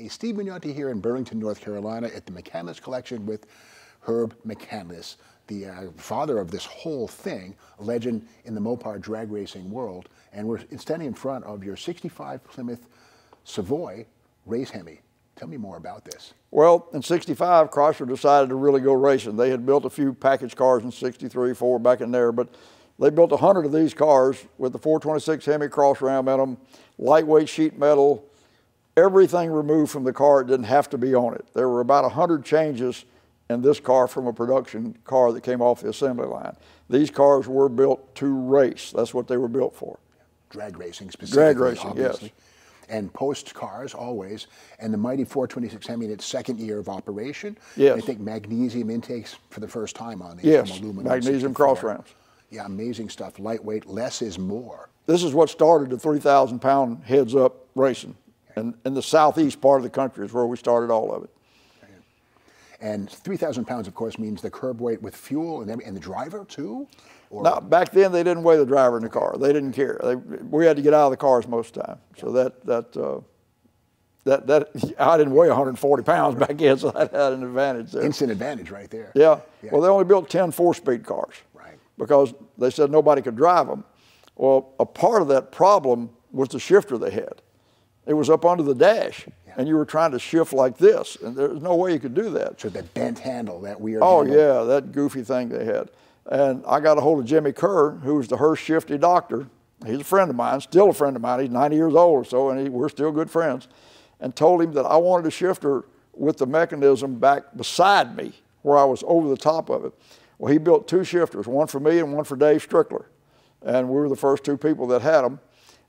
Magnante. Steve Magnante here in Burlington, North Carolina at the McCandless collection with Herb McCandless, the father of this whole thing, a legend in the Mopar drag racing world. And we're standing in front of your 65 Plymouth Savoy race Hemi. Tell me more about this. Well, in 65, Chrysler decided to really go racing. They had built a few package cars in 63, 4 back in there, but they built 100 of these cars with the 426 Hemi cross ram in them, lightweight sheet metal, everything removed from the car. It didn't have to be on it. There were about 100 changes in this car from a production car that came off the assembly line. These cars were built to race. That's what they were built for. Drag racing specifically, drag racing, obviously. Yes. And post cars always, and the mighty 426 Hemi in its second year of operation. Yes. I think magnesium intakes for the first time on these. Yes, from aluminum magnesium cross rams. Yeah, amazing stuff. Lightweight, less is more. This is what started the 3,000-pound heads-up racing. And in the southeast part of the country is where we started all of it. And 3,000 pounds, of course, means the curb weight with fuel and the driver, too? Or? No, back then they didn't weigh the driver in the car. They didn't care. We had to get out of the cars most of the time. So I didn't weigh 140 pounds back then, so that had an advantage there. Instant advantage right there. Yeah. Well, they only built 10 4-speed cars. Right. Because they said nobody could drive them. Well, a part of that problem was the shifter they had. It was up under the dash, and you were trying to shift like this, and there's no way you could do that. So that bent handle, that weird handle. Yeah, that goofy thing they had. And I got a hold of Jimmy Kerr, who was the Hurst shifty doctor. He's a friend of mine, still a friend of mine. He's 90 years old or so, and we're still good friends. And told him that I wanted a shifter with the mechanism back beside me, where I was over the top of it. Well, he built 2 shifters, one for me and one for Dave Strickler. And we were the first 2 people that had them.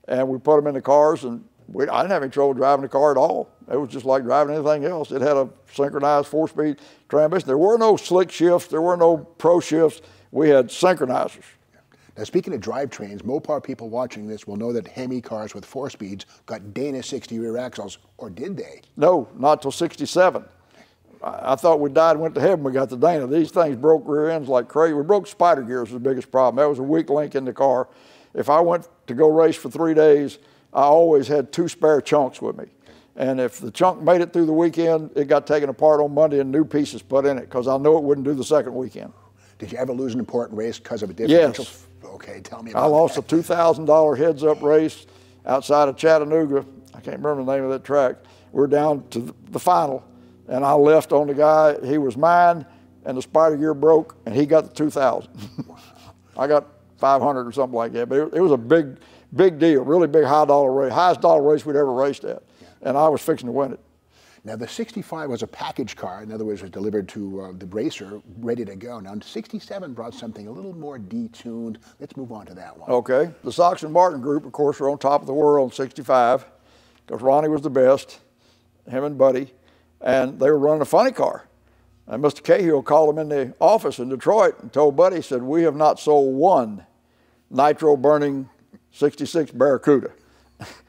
And we put them in the cars, and I didn't have any trouble driving the car at all. It was just like driving anything else. It had a synchronized 4-speed transmission. There were no slick shifts. There were no pro shifts. We had synchronizers. Now, speaking of drivetrains, Mopar people watching this will know that Hemi cars with 4 speeds got Dana 60 rear axles, or did they? No, not till 67. I thought we died and went to heaven when we got the Dana. These things broke rear ends like crazy. We broke spider gears was the biggest problem. That was a weak link in the car. If I went to go race for 3 days, I always had 2 spare chunks with me. And if the chunk made it through the weekend, it got taken apart on Monday and new pieces put in it, because I know it wouldn't do the second weekend. Did you ever lose an important race because of a differential? Yes. Okay, tell me about that. I lost that. a $2,000 heads-up race outside of Chattanooga. I can't remember the name of that track. We're down to the final, and I left on the guy. He was mine, and the spider gear broke, and he got the 2,000. I got 500 or something like that, but it was a big deal, really big high-dollar race, highest dollar race we'd ever raced at, and I was fixing to win it. Now, the 65 was a package car. In other words, it was delivered to the racer, ready to go. Now, 67 brought something a little more detuned. Let's move on to that one. Okay. The Sox&Martin group, of course, were on top of the world in 65, because Ronnie was the best, him and Buddy, and they were running a funny car. And Mr. Cahill called him in the office in Detroit and told Buddy, he said, "We have not sold one nitro-burning 66 Barracuda.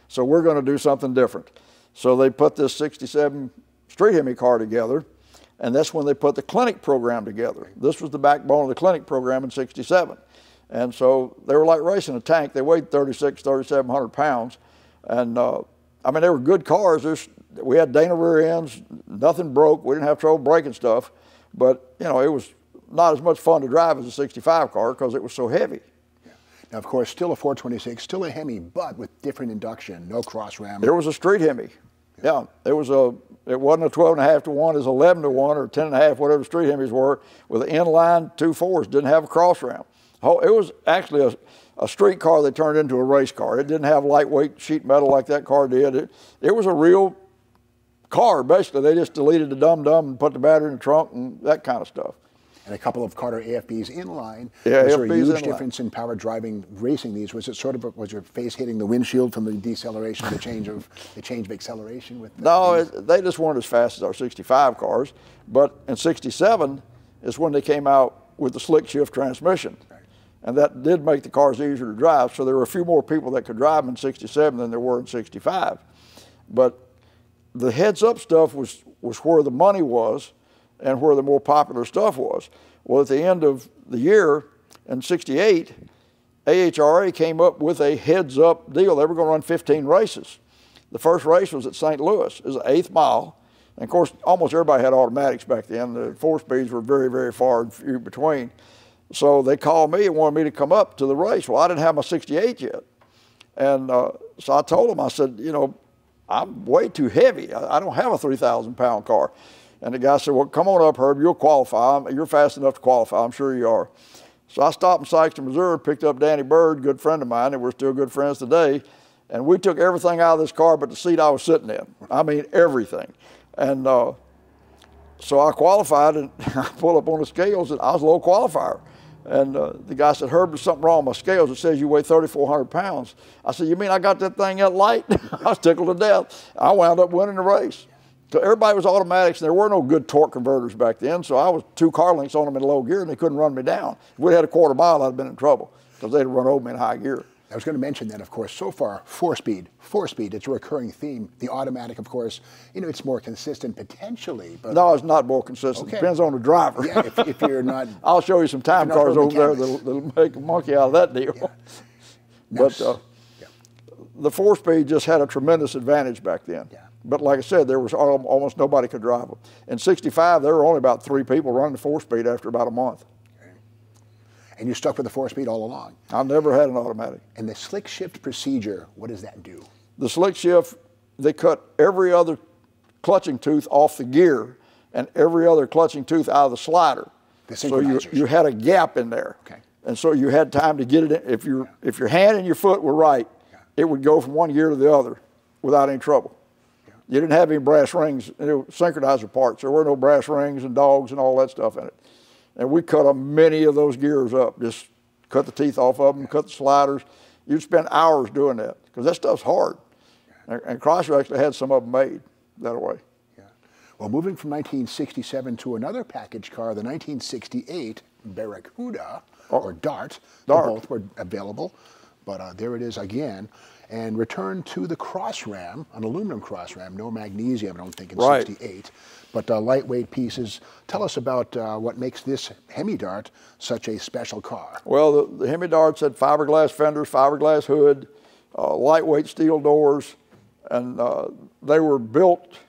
So we're going to do something different." So they put this 67 Street Hemi car together, and that's when they put the clinic program together. This was the backbone of the clinic program in 67. And so they were like racing a tank. They weighed 3,700 pounds. And I mean, they were good cars. We had Dana rear ends, nothing broke. We didn't have trouble breaking stuff. But, you know, it was not as much fun to drive as a 65 car because it was so heavy. Now, of course, still a 426, still a Hemi, but with different induction, no cross ram. There was a street Hemi. Yeah, it wasn't a 12.5 to 1, it was 11 to 1 or 10.5, whatever street Hemis were, with an inline 2.4s, didn't have a cross ram. It was actually a street car that turned into a race car. It didn't have lightweight sheet metal like that car did. It was a real car, basically. They just deleted the dum-dum and put the battery in the trunk and that kind of stuff. And a couple of Carter AFBs inline. Yeah, was there a AFBs huge inline. difference in power driving racing these? Was it sort of was your face hitting the windshield from the deceleration, the change of acceleration with? No, they just weren't as fast as our 65 cars. But in 67 is when they came out with the slick shift transmission, right. And that did make the cars easier to drive. So there were a few more people that could drive them in 67 than there were in 65. But the heads-up stuff was where the money was, and where the more popular stuff was. Well, at the end of the year, in 68, AHRA came up with a heads-up deal. They were going to run 15 races. The first race was at St. Louis. It was the 8th mile. And of course, almost everybody had automatics back then. The 4-speeds were very, very far and few between. So they called me and wanted me to come up to the race. Well, I didn't have my 68 yet. And so I told them, I said, you know, I'm way too heavy. I don't have a 3,000-pound car. And the guy said, well, come on up, Herb. You'll qualify. You're fast enough to qualify. I'm sure you are. So I stopped in Sykeston, Missouri, picked up Danny Bird, good friend of mine, and we're still good friends today. And we took everything out of this car but the seat I was sitting in. I mean, everything. And so I qualified, and I pulled up on the scales, and I was a low qualifier. And the guy said, Herb, there's something wrong with my scales. It says you weigh 3,400 pounds. I said, you mean I got that thing that light? I was tickled to death. I wound up winning the race. So everybody was automatics, and there were no good torque converters back then, so I was 2 car lengths on them in low gear, and they couldn't run me down. If we'd had a quarter mile, I'd have been in trouble, because they'd run over me in high gear. I was going to mention that, of course, so far, 4-speed, it's a recurring theme. The automatic, of course, you know, it's more consistent potentially. But no, it's not more consistent. Okay. Depends on the driver. Yeah, if you're not. I'll show you some time cars over there that'll make a monkey out of that deal. Yeah. But the 4-speed just had a tremendous advantage back then. Yeah. But like I said, there was almost nobody could drive them. In '65, there were only about 3 people running the 4-speed after about a month. And you stuck with the 4-speed all along. I never had an automatic. And the slick shift procedure, what does that do? The slick shift, they cut every other clutching tooth off the gear and every other clutching tooth out of the slider. The synchronizers. So you had a gap in there. Okay. And so you had time to get it in. If your hand and your foot were right, it would go from one gear to the other without any trouble. You didn't have any brass rings, synchronizer parts. There were no brass rings and dogs and all that stuff in it. And we cut many of those gears up, just cut the teeth off of them, cut the sliders. You'd spend hours doing that, because that stuff's hard. And Chrysler actually had some of them made that way. Yeah. Well, moving from 1967 to another package car, the 1968 Barracuda, or Dart. Both were available, but there it is again. And returned to the cross ram, an aluminum cross ram, no magnesium, I don't think, in '68, but lightweight pieces. Tell us about what makes this Hemi Dart such a special car. Well, the Hemi Darts had fiberglass fenders, fiberglass hood, lightweight steel doors, and they were built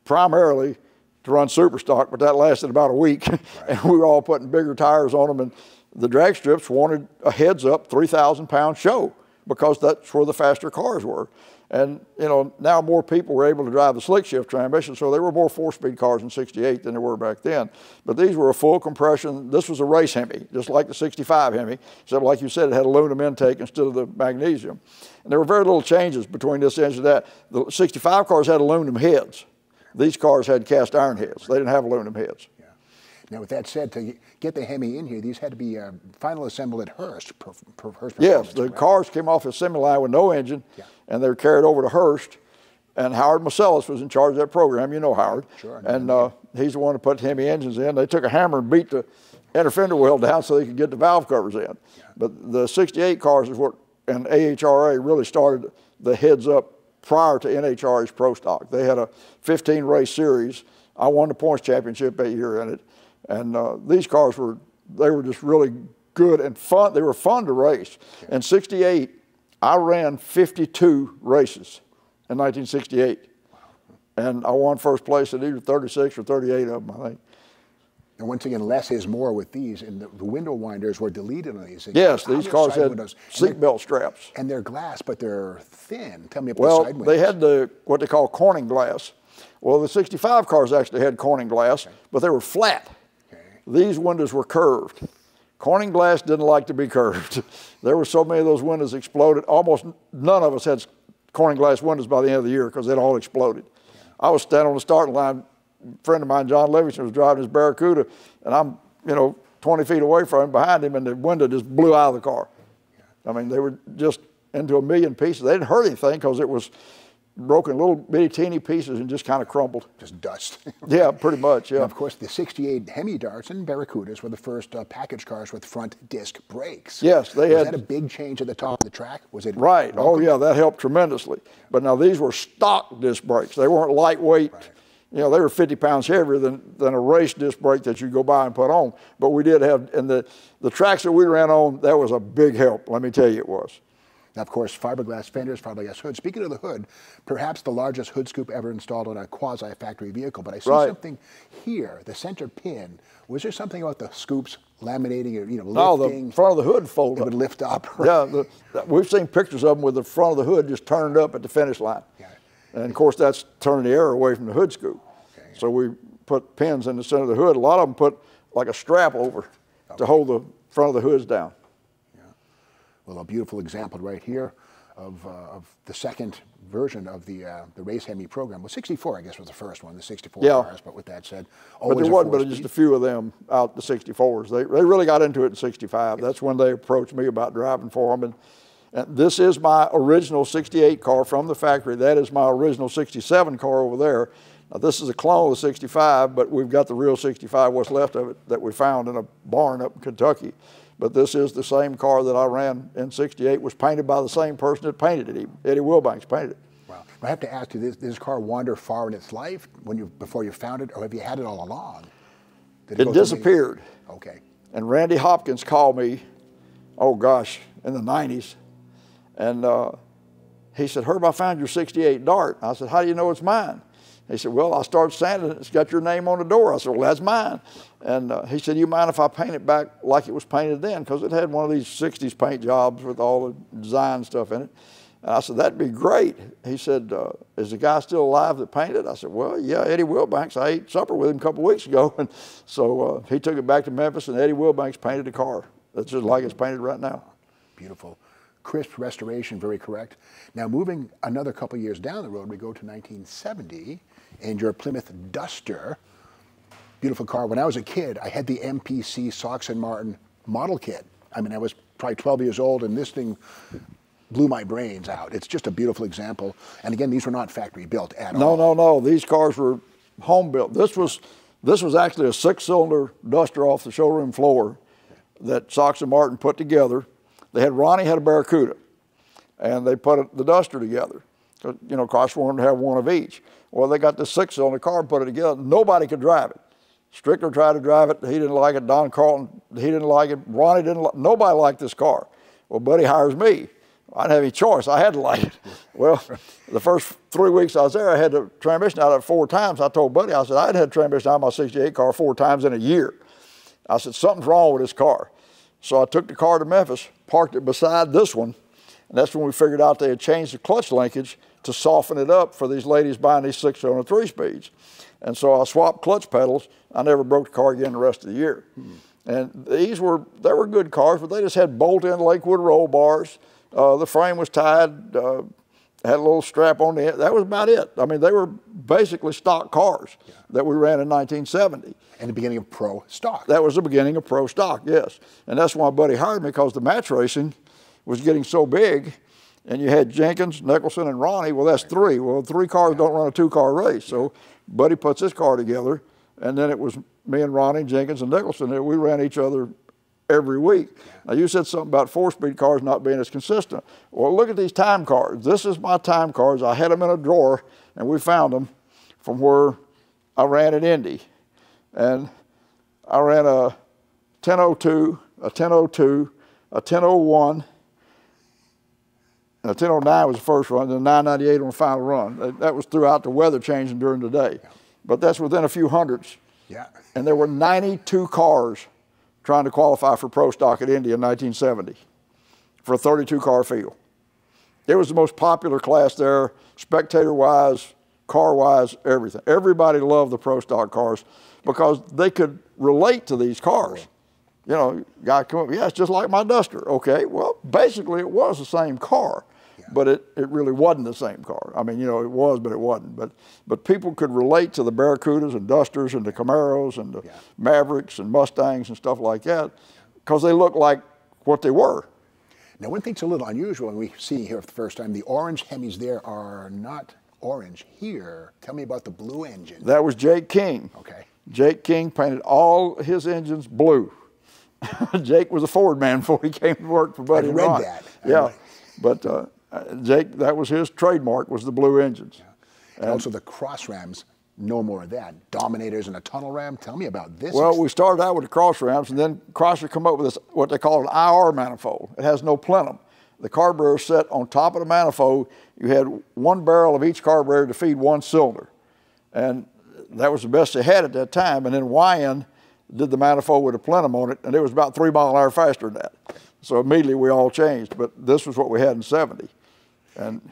primarily to run super stock, but that lasted about a week. Right. And we were all putting bigger tires on them, and the drag strips wanted a heads-up 3,000-pound show, because that's where the faster cars were. And you know, now more people were able to drive the slick shift transmission, so there were more 4-speed cars in '68 than there were back then. But these were a full compression. This was a race Hemi, just like the '65 Hemi, except like you said, it had aluminum intake instead of the magnesium. And there were very little changes between this engine and that. The '65 cars had aluminum heads. These cars had cast iron heads. They didn't have aluminum heads. Now, with that said, to get the Hemi in here, these had to be final assembled at Hurst. Yes, the cars came off the assembly line with no engine, and they were carried over to Hurst. And Howard Marcellus was in charge of that program. You know Howard. Sure. And he's the one who put Hemi engines in. They took a hammer and beat the inner fender wheel down so they could get the valve covers in. Yeah. But the '68 cars is what, and AHRA really started the heads-up prior to NHRA's Pro Stock. They had a 15-race series. I won the points championship that year in it. And these cars were just really good and fun. They were fun to race. Okay. In '68, I ran 52 races in 1968. Wow. And I won first place at either 36 or 38 of them, I think. And once again, less is more with these, and the window winders were deleted on these. Yes, these cars had seatbelt straps. And they're glass, but they're thin. Tell me about the side windows. They had what they call Corning glass. Well, the '65 cars actually had Corning glass, but they were flat. These windows were curved. Corning glass didn't like to be curved. There were so many of those windows exploded. Almost none of us had Corning glass windows by the end of the year because they'd all exploded. Yeah. I was standing on the starting line. A friend of mine, John Livingston, was driving his Barracuda, and I'm, 20 feet away from him, behind him, and the window just blew out of the car. Yeah. I mean, they were just into a million pieces. They didn't hurt anything because it was broken little bitty teeny pieces and just kind of crumbled. Just dust. Yeah, pretty much, yeah. And of course, the '68 Hemi Darts and Barracudas were the first package cars with front disc brakes. Yes, they had. Was that a big change at the top of the track? Was it? Right. Oh, yeah, that helped tremendously. But now these were stock disc brakes. They weren't lightweight. Right. They were 50 pounds heavier than a race disc brake that you go by and put on. But we did have, and the tracks that we ran on, that was a big help, let me tell you it was. Now, of course, fiberglass fenders, fiberglass hood. Speaking of the hood, perhaps the largest hood scoop ever installed on a quasi-factory vehicle. But I see something here, the center pin. Was there something about the scoops laminating or, you know, lifting? No, the front of the hood folded. It would lift up. Yeah, we've seen pictures of them with the front of the hood just turned up at the finish line. Yeah. And of course, that's turning the air away from the hood scoop. Okay. So we put pins in the center of the hood. A lot of them put like a strap over to hold the front of the hoods down. Well, a beautiful example right here of the second version of the race Hemi program. Well, 64, I guess, was the first one, the 64 cars. But with that said, but there wasn't but just a few of them out the 64s. They really got into it in 65. Yes. That's when they approached me about driving for them. And this is my original 68 car from the factory. That is my original 67 car over there. Now, this is a clone of the 65, but we've got the real 65, what's left of it, that we found in a barn up in Kentucky. But this is the same car that I ran in 68, was painted by the same person that painted it. Eddie Wilbanks painted it. Wow. I have to ask you, did this car wander far in its life before you found it, or have you had it all along? It disappeared. Okay. And Randy Hopkins called me, oh gosh, in the 90s. And he said, Herb, I found your 68 Dart. I said, how do you know it's mine? He said, well, I started sanding it. It's got your name on the door. I said, well, that's mine. And he said, you mind if I paint it back like it was painted then? Because it had one of these 60s paint jobs with all the design stuff in it. And I said, that'd be great. He said, is the guy still alive that painted it? I said, well, yeah, Eddie Wilbanks. I ate supper with him a couple of weeks ago. And so he took it back to Memphis, and Eddie Wilbanks painted the car. That's just like it's painted right now. Beautiful. Crisp restoration, very correct. Now, moving another couple years down the road, we go to 1970, and your Plymouth Duster, beautiful car. When I was a kid, I had the MPC Sox&Martin model kit. I mean, I was probably 12 years old, and this thing blew my brains out. It's just a beautiful example. And again, these were not factory built at all. No. These cars were home built. This was actually a 6-cylinder Duster off the showroom floor that Sox&Martin put together. Ronnie had a Barracuda, and they put the Duster together. You know, cost wanted to have one of each. Well, they got this 6-cylinder car and put it together. Nobody could drive it. Strickler tried to drive it. He didn't like it. Don Carlton, he didn't like it. Ronnie didn't like it. Nobody liked this car. Well, Buddy hires me. I didn't have any choice. I had to like it. Well, the first 3 weeks I was there, I had the transmission out of it 4 times. I told Buddy, I said, I'd had transmission out of my 68 car 4 times in a year. I said, something's wrong with this car. So I took the car to Memphis, parked it beside this one, and that's when we figured out they had changed the clutch linkage to soften it up for these ladies buying these 6-cylinder 3-speeds. And so I swapped clutch pedals. I never broke the car again the rest of the year. And they were good cars, but they just had bolt-in Lakewood roll bars. The frame was tied, had a little strap on the end. That was about it. I mean, they were basically stock cars that we ran in 1970. And the beginning of pro stock. That was the beginning of pro stock, yes. And that's why Buddy hired me, because the match racing was getting so big, and you had Jenkins, Nicholson, and Ronnie. Well, that's 3. Well, 3 cars don't run a 2-car race. So Buddy puts this car together, and then it was me and Ronnie, Jenkins, and Nicholson. And we ran each other every week. Now, you said something about 4-speed cars not being as consistent. Well, look at these time cards. This is my time cards. I had them in a drawer, and we found them from where I ran at Indy. And I ran a 1002, a 1002, a 1001, and a 1009 was the first run, and the 998 on the final run. That was throughout the weather changing during the day. But that's within a few hundreds. Yeah. And there were 92 cars trying to qualify for pro stock at Indy in 1970 for a 32-car field. It was the most popular class there, spectator-wise, car-wise, everything. Everybody loved the pro stock cars because they could relate to these cars. You know, guy come up, yeah, it's just like my Duster. Okay, well, basically it was the same car, but it really wasn't the same car. I mean, you know, it was, but it wasn't. But people could relate to the Barracudas and Dusters and the Camaros and the Mavericks and Mustangs and stuff like that because they looked like what they were. Now, one thing's a little unusual, and we see here for the first time, the orange Hemis there are not orange here. Tell me about the blue engine. That was Jake King. Okay. Jake King painted all his engines blue. Jake was a Ford man before he came to work for Buddy and Ron. I read that. Yeah, but Jake, that was his trademark, was the blue engines. Yeah. And also the cross rams, no more of that. Dominators and a tunnel ram. Tell me about this. Well, we started out with the cross rams, and then Chrysler come up with this, what they call an IR manifold. It has no plenum. the carburetor set on top of the manifold. You had one barrel of each carburetor to feed one cylinder. And that was the best they had at that time. And then YN did the manifold with a plenum on it, and it was about 3 miles an hour faster than that. So immediately we all changed, but this was what we had in 70. And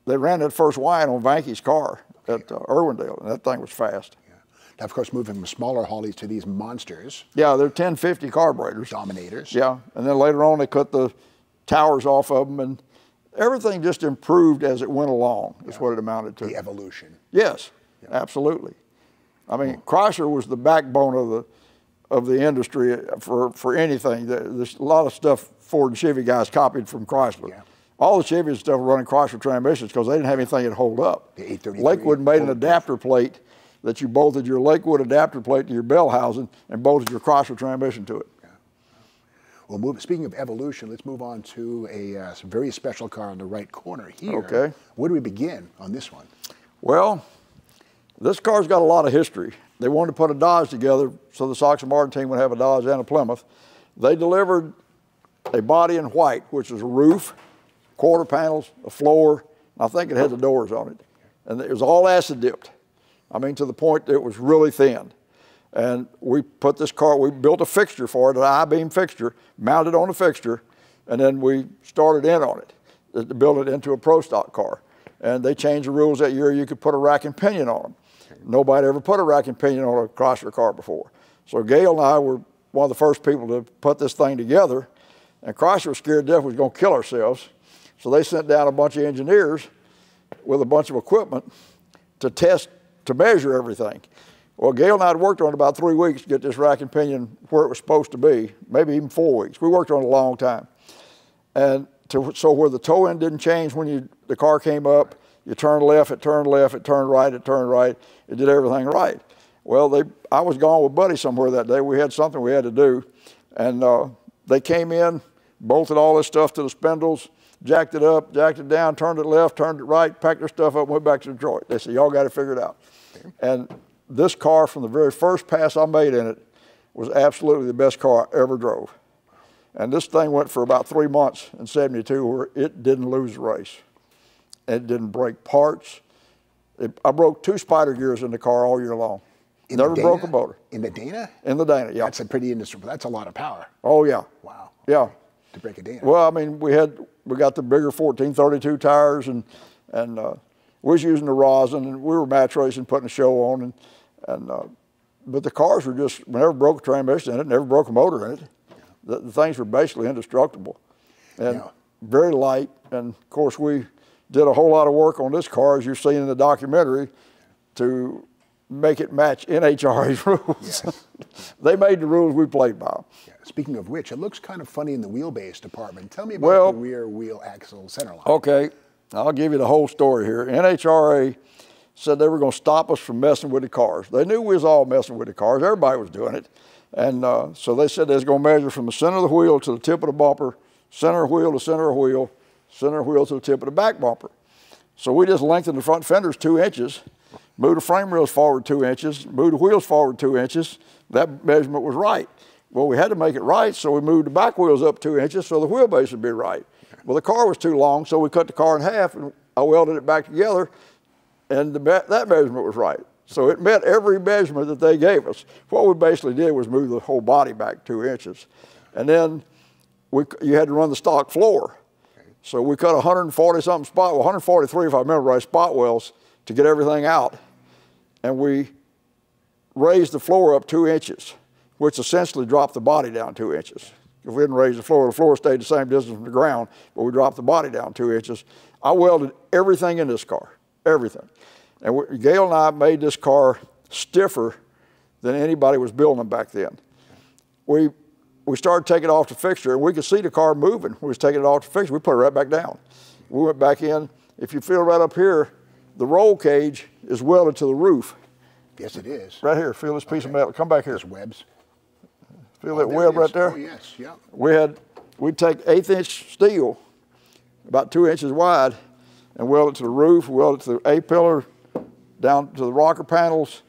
they ran that first YN on Vanke's car at Irwindale, and that thing was fast. Yeah. Now, of course, moving from smaller Hollies to these monsters. Yeah, they're 1050 carburetors. Dominators. Yeah, and then later on they cut the towers off of them, and everything just improved as it went along, is what it amounted to. The evolution. Yes, absolutely. I mean, Chrysler was the backbone of the industry for anything. There's a lot of stuff Ford and Chevy guys copied from Chrysler. Yeah. All the Chevy stuff were running Chrysler transmissions because they didn't have anything that hold up. The 833. Lakewood made an adapter plate that you bolted your Lakewood adapter plate to your bell housing and bolted your Chrysler transmission to it. Yeah. Well, speaking of evolution, let's move on to a very special car in the right corner here. Okay. Where do we begin on this one? Well, this car's got a lot of history. They wanted to put a Dodge together so the sox&Martin team would have a Dodge and a Plymouth. They delivered a body in white, which is a roof, quarter panels, a floor, and I think it had the doors on it. And it was all acid dipped. I mean, to the point that it was really thin. And we put this car, we built a fixture for it, an I-beam fixture, mounted on a fixture, and then we started in on it to build it into a pro stock car. And they changed the rules that year. You could put a rack and pinion on them. Nobody ever put a rack and pinion on a Chrysler car before. So Gail and I were one of the first people to put this thing together, and Chrysler was scared to death we was going to kill ourselves. So they sent down a bunch of engineers with a bunch of equipment to test, to measure everything. Well, Gail and I had worked on it about 3 weeks to get this rack and pinion where it was supposed to be, maybe even 4 weeks. We worked on it a long time. And so where the toe end didn't change when the car came up, you turned left, it turned left, it turned right, it turned right. It did everything right. Well, I was gone with Buddy somewhere that day. We had something we had to do. And they came in, bolted all this stuff to the spindles, jacked it up, jacked it down, turned it left, turned it right, packed their stuff up, and went back to Detroit. They said, y'all got it figured out. Okay. And this car, from the very first pass I made in it, was absolutely the best car I ever drove. And this thing went for about 3 months in 72 where it didn't lose a race. It didn't break parts. I broke 2 spider gears in the car all year long. Never broke a motor. In the Dana? In the Dana, yeah. That's a pretty industry. That's a lot of power. Oh, yeah. Wow. Yeah. To break a Dana. Well, I mean, we got the bigger 1432 tires, and we was using the rosin, and we were match racing, putting a show on, but the cars were just, we never broke a transmission in it, never broke a motor in it. The things were basically indestructible, and very light. And of course, we did a whole lot of work on this car, as you've seen in the documentary, to make it match NHRA's rules. Yes. They made the rules, we played by them. Yeah. Speaking of which, it looks kind of funny in the wheelbase department. Tell me about the rear wheel axle centerline. Okay, I'll give you the whole story here. NHRA said they were going to stop us from messing with the cars. They knew we was all messing with the cars. Everybody was doing it. And so they said they was going to measure from the center of the wheel to the tip of the bumper, center of wheel to center of wheel, center of wheel to the tip of the back bumper. So we just lengthened the front fenders 2 inches, moved the frame rails forward 2 inches, moved the wheels forward 2 inches. That measurement was right. Well, we had to make it right, so we moved the back wheels up 2 inches so the wheelbase would be right. Well, the car was too long, so we cut the car in half, and I welded it back together, and that measurement was right. So it met every measurement that they gave us. What we basically did was move the whole body back 2 inches. And then you had to run the stock floor. So we cut 140-something spot, well, 143 if I remember right, spot welds to get everything out. And we raised the floor up 2 inches, which essentially dropped the body down 2 inches. If we didn't raise the floor stayed the same distance from the ground, but we dropped the body down 2 inches. I welded everything in this car, everything. And Gail and I made this car stiffer than anybody was building them back then. We started taking it off the fixture, and we could see the car moving. We was taking it off the fixture. We put it right back down. We went back in. If you feel right up here, the roll cage is welded to the roof. Yes, it is. Right here. Feel this piece of metal. Come back here. There's webs. Feel that web right there? Oh, yes. Yeah. We'd take 1/8-inch steel, about 2 inches wide, and weld it to the roof, weld it to the A-pillar, down to the rocker panels.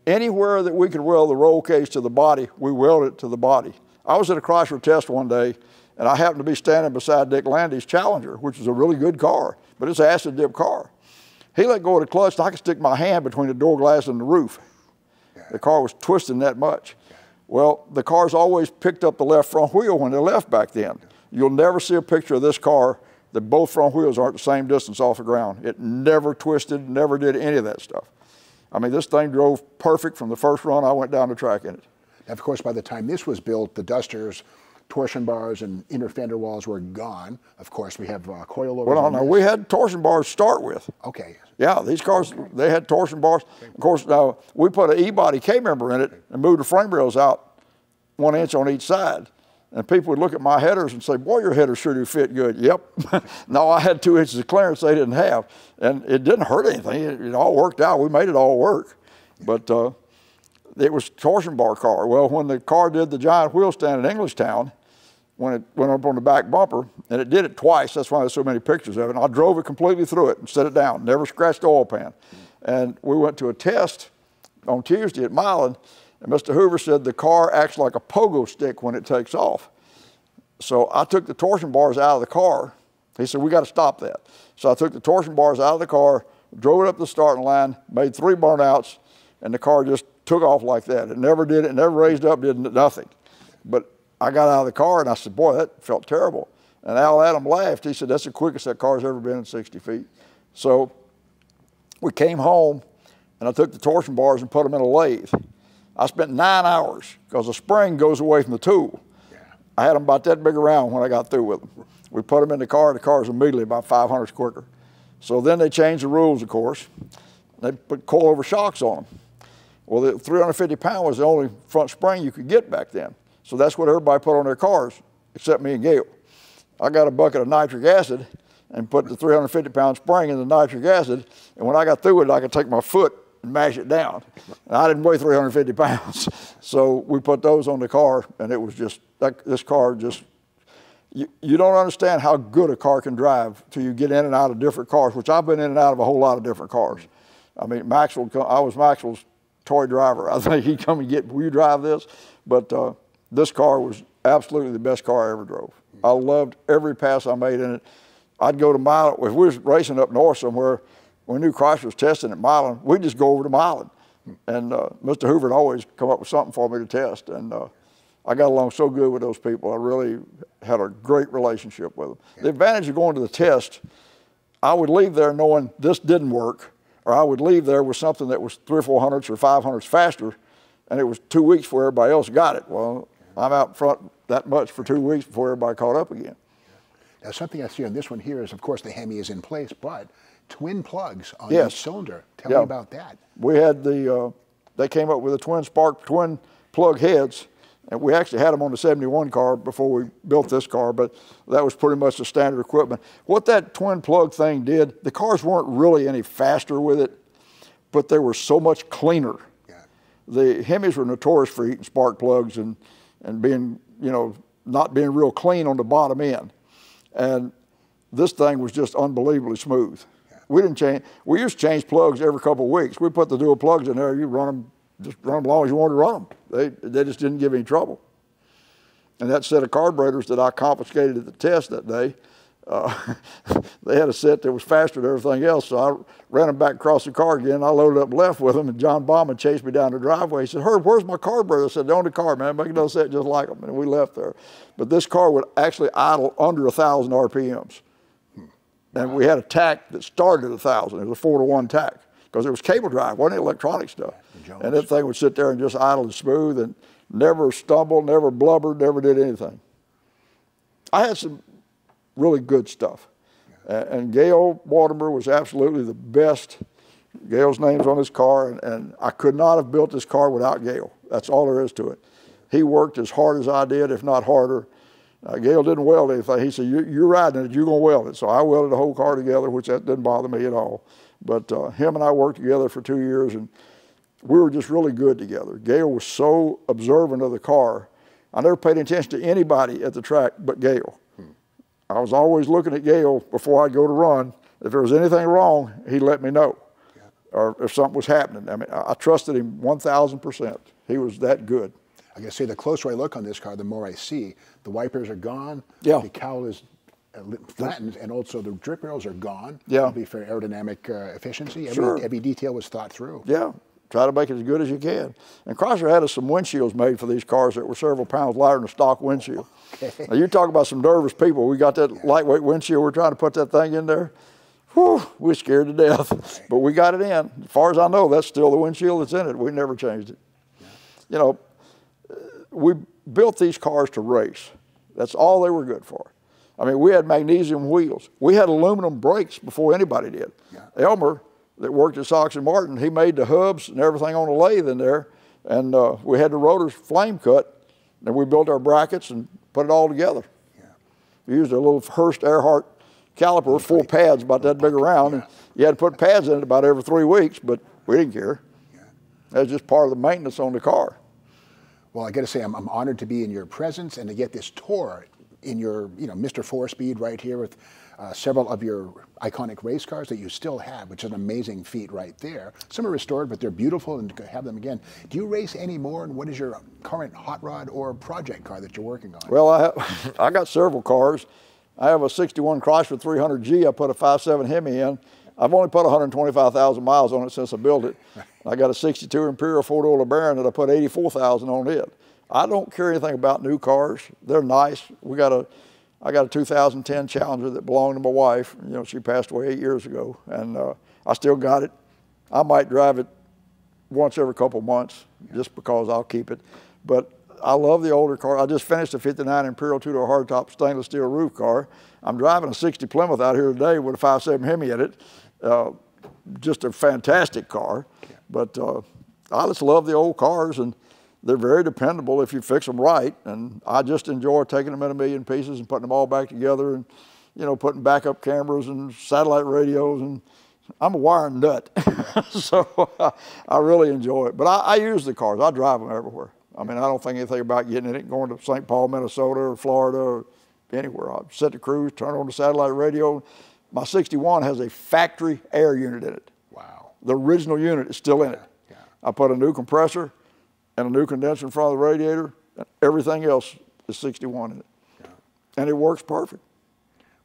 Anywhere that we could weld the roll cage to the body, we welded it to the body. I was at a Chrysler test one day, and I happened to be standing beside Dick Landy's Challenger, which is a really good car, but it's an acid dip car. He let go of the clutch, and I could stick my hand between the door glass and the roof. The car was twisting that much. Well, the cars always picked up the left front wheel when they left back then. You'll never see a picture of this car that both front wheels aren't the same distance off the ground. It never twisted, never did any of that stuff. I mean, this thing drove perfect from the first run I went down the track in it. Now, of course, by the time this was built, the Dusters, torsion bars, and inner fender walls were gone. Of course, we have coilovers. Well, no, we had torsion bars to start with. Okay. Yeah, these cars, they had torsion bars. Of course, now we put an E-body K-member in it and moved the frame rails out 1 inch on each side. And people would look at my headers and say, boy, your headers sure do fit good. Yep. No, I had 2 inches of clearance they didn't have. And it didn't hurt anything. It all worked out. We made it all work. But it was a torsion bar car. Well, when the car did the giant wheel stand in Englishtown, when it went up on the back bumper, and it did it twice, that's why there's so many pictures of it, and I drove it completely through it and set it down, never scratched the oil pan. And we went to a test on Tuesday at Milan, and Mr. Hoover said the car acts like a pogo stick when it takes off. So I took the torsion bars out of the car. He said, we got to stop that. So I took the torsion bars out of the car, drove it up the starting line, made 3 burnouts, and the car just took off like that. It never did it, never raised up, did nothing. But I got out of the car and I said, boy, that felt terrible. And Al Adam laughed. He said, that's the quickest that car's ever been in 60 feet. So we came home and I took the torsion bars and put them in a lathe. I spent 9 hours because the spring goes away from the tool. Yeah. I had them about that big around when I got through with them. We put them in the car's immediately about 500s quicker. So then they changed the rules, of course. They put coilover shocks on them. Well, the 350 pound was the only front spring you could get back then. So that's what everybody put on their cars, except me and Gail. I got a bucket of nitric acid and put the 350 pound spring in the nitric acid, and when I got through with it, I could take my foot and mash it down. And I didn't weigh 350 pounds. So we put those on the car, and it was just, this car just, you don't understand how good a car can drive till you get in and out of different cars, which I've been in and out of a whole lot of different cars. I mean, Maxwell, I was Maxwell's toy driver. I think he'd come and get, will you drive this? But this car was absolutely the best car I ever drove. I loved every pass I made in it. I'd go to Milan. If we was racing up north somewhere, we knew Chrysler was testing at Milan, we'd just go over to Milan. And Mr. Hoover would always come up with something for me to test. And I got along so good with those people. I really had a great relationship with them. Yeah. The advantage of going to the test, I would leave there knowing this didn't work, or I would leave there with something that was 300 or 400 or 500 faster, and it was 2 weeks before everybody else got it. Well, I'm out front that much for 2 weeks before everybody caught up again. Now, something I see on this one here is, of course, the Hemi is in place, but twin plugs on yes. each cylinder. Tell me about that. We had they came up with the twin plug heads, and we actually had them on the 71 car before we built this car, but that was pretty much the standard equipment. What that twin plug thing did, the cars weren't really any faster with it, but they were so much cleaner. Yeah. The Hemis were notorious for eating spark plugs and being, you know, not being real clean on the bottom end. And this thing was just unbelievably smooth. Yeah. We didn't change, we used to change plugs every couple of weeks. We put the dual plugs in there, you run them, just run them as long as you wanted to run them. They just didn't give any trouble. And that set of carburetors that I confiscated at the test that day, they had a set that was faster than everything else, so I ran them back across the car again. I loaded up and left with them, and John Bauman chased me down the driveway. He said, Herb, where's my carburetor? I said, they're on the car, man. Make another set just like them. And we left there. But this car would actually idle under 1,000 RPMs. And we had a tack that started at 1,000. It was a 4-to-1 tack, because it was cable drive, wasn't electronic stuff. And that thing would sit there and just idle and smooth and never stumbled, never blubbered, never did anything. I had some really good stuff. And Gail Mortimer was absolutely the best. Gail's name's on this car, and I could not have built this car without Gail. That's all there is to it. He worked as hard as I did, if not harder. Gail didn't weld anything. He said, you're riding it, you're going to weld it. So I welded the whole car together, which that didn't bother me at all. But him and I worked together for 2 years, and we were just really good together. Gail was so observant of the car. I never paid attention to anybody at the track but Gail. I was always looking at Gail before I'd go to run. If there was anything wrong, he'd let me know, or if something was happening. I mean, I trusted him 1,000%. He was that good. I gotta say, the closer I look on this car, the more I see. The wipers are gone. Yeah. The cowl is flattened, and also the drip rails are gone. Yeah. That'll be for aerodynamic efficiency. Every detail was thought through. Yeah. Try to make it as good as you can. And Chrysler had us some windshields made for these cars that were several pounds lighter than a stock windshield. Okay. Now, you talk about some nervous people. We got that lightweight windshield. We're trying to put that thing in there. Whew, we're scared to death. Right. But we got it in. As far as I know, that's still the windshield that's in it. We never changed it. Yeah. You know, we built these cars to race. That's all they were good for. I mean, we had magnesium wheels. We had aluminum brakes before anybody did. Yeah. Elmer, that worked at Sox&Martin, he made the hubs and everything on the lathe in there, and we had the rotors flame cut, and we built our brackets and put it all together. Yeah. We used a little Hurst Earhart caliper, full pads about that big around, and you had to put pads in it about every 3 weeks, but we didn't care. Yeah. That was just part of the maintenance on the car. Well, I got to say, I'm honored to be in your presence and to get this tour in your, Mr. 4-Speed right here with several of your iconic race cars that you still have, which is an amazing feat right there. Some are restored, but they're beautiful, and to have them again. Do you race any more, and what is your current hot rod or project car that you're working on? Well, I got several cars. I have a 61 Chrysler 300G. I put a 5.7 Hemi in. I've only put 125,000 miles on it since I built it. I got a 62 Imperial 4-door LeBaron that I put 84,000 on it. I don't care anything about new cars. They're nice. I got a 2010 Challenger that belonged to my wife. She passed away 8 years ago, and I still got it. I might drive it once every couple months just because I'll keep it. But I love the older car. I just finished a 59 Imperial 2-door hardtop stainless steel roof car. I'm driving a 60 Plymouth out here today with a 5.7 Hemi in it. Just a fantastic car. But I just love the old cars, and they're very dependable if you fix them right, and I just enjoy taking them in a million pieces and putting them all back together, and putting backup cameras and satellite radios, and I'm a wiring nut, so I really enjoy it. But I use the cars. I drive them everywhere. I mean, I don't think anything about getting in it, going to St. Paul, Minnesota, or Florida, or anywhere. I set the cruise, turn on the satellite radio. My 61 has a factory air unit in it. Wow. The original unit is still in it. Yeah. I put a new compressor and a new condenser in front of the radiator, and everything else is 61 in it. Yeah. And it works perfect.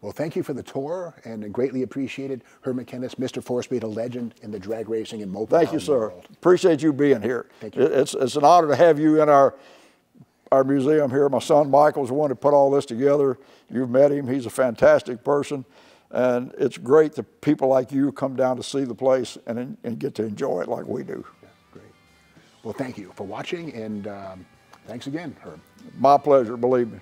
Well, thank you for the tour, and greatly appreciated. Herb McCandless, Mr. 4-Speed, a legend in the drag racing and moped Thank you, sir. world. Appreciate you being here. Thank you. It's an honor to have you in our museum here. My son Michael's the one that put all this together. You've met him. He's a fantastic person. And it's great that people like you come down to see the place and get to enjoy it like we do. Yeah, great. Well, thank you for watching, and thanks again, Herb. My pleasure, believe me.